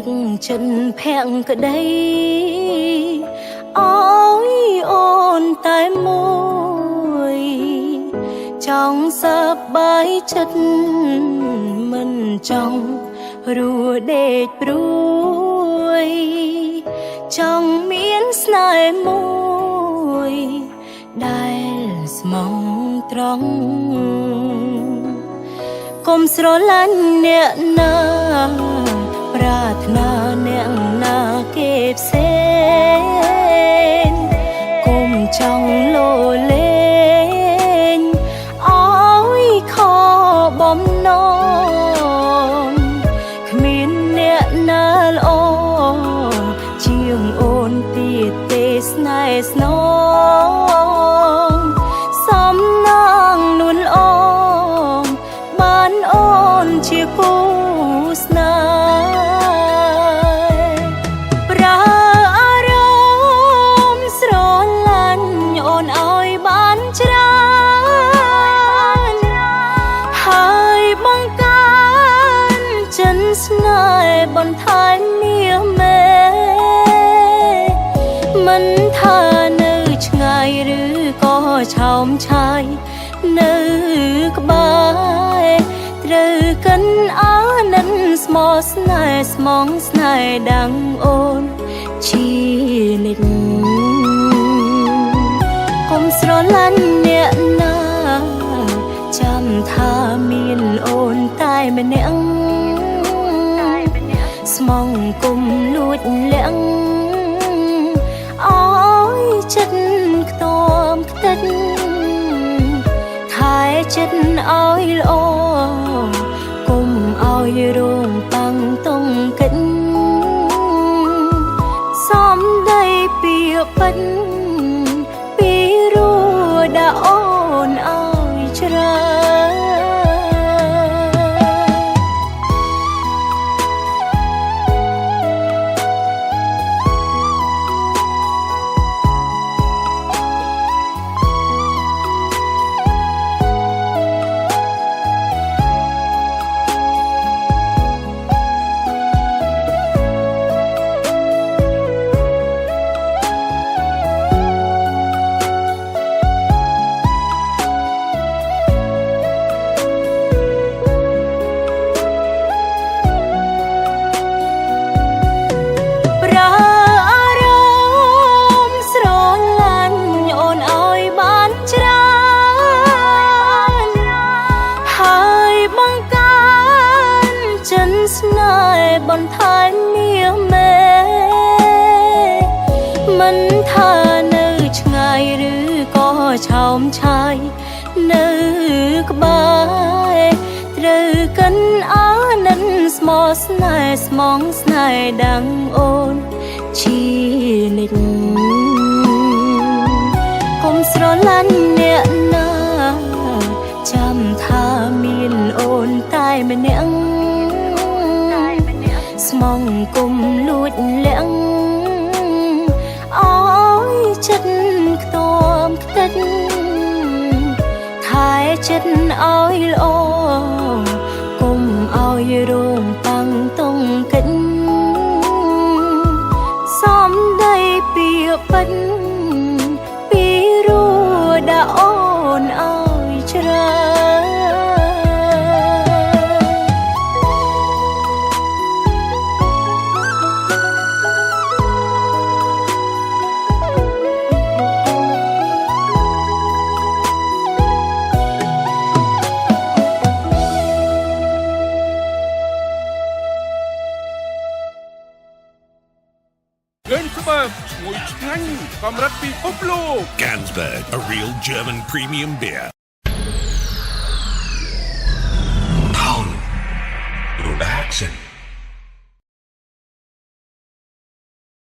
ទឹកចិត្តភាំងក្ដីអើយអូនតែមួយចង់សប្បាយចិត្តមិនចង់រួដេកព្រួយចង់មានស្នេហ៍មួយដែលស្មោះត្រង់កុំស្រឡាញ់អ្នកណាប្រាថ្នាអ្នកណាគេផ្សេងកុំចង់លោលេងអើយខបំណងគ្មានអ្នកណាល្អជាងអូនទៀតទេស្នេហ៍ស្នងសំណាងនួនល្អបានអូនជាគូស្នេហ៍ប្រើអារម្មណ៍ស្រឡាញ់អូនឲ្យបានច្រើនហើយបង្កើនចិនស្នេហ៍បន្ថែមមាសមេមិនថានៅឆ្ងាយឬក៏ឆោមឆាយនៅក្បែរត្រូវកិនអានិនស្មោះស្នេហ៍ស្មងស្នេហ៍ដាំងអូនជានិច្ចកុំស្រឡាញ់អ្នកណាចាំថាមានអូនតែម្នាក់ស្មងគុំលួចលាក់អើយចិត្តខ្ទាំខ្ទេចថែចិត្តឲ្យល្អគុំឲ្យរងប៉ាំងតុងកិច្ចសំដីពីពេញពីរួដាក់អូនឲ្យច្រើនស្នេហ៍បន្ថែមមាសមេមិនថានៅឆ្ងាយឬក៏ឆោមឆាយនៅក្បែរត្រូវកិនអានិនស្មោះស្នេហ៍ស្មងស្នេហ៍ដាំងអូនជានិច្ចកុំស្រឡាញ់អ្នកណាចាំថាមានអូនតែម្នាក់ស្មងគុំលួចលាក់អើយចិត្តខ្ទាំខ្ទេចថែចិត្តឲ្យល្អគុំឲ្យរងប៉ាំងតុងកិច្ចសំដីពីពេញពីរួដាក់អូនឲ្យច្រើនGansberg, a real German premium beer.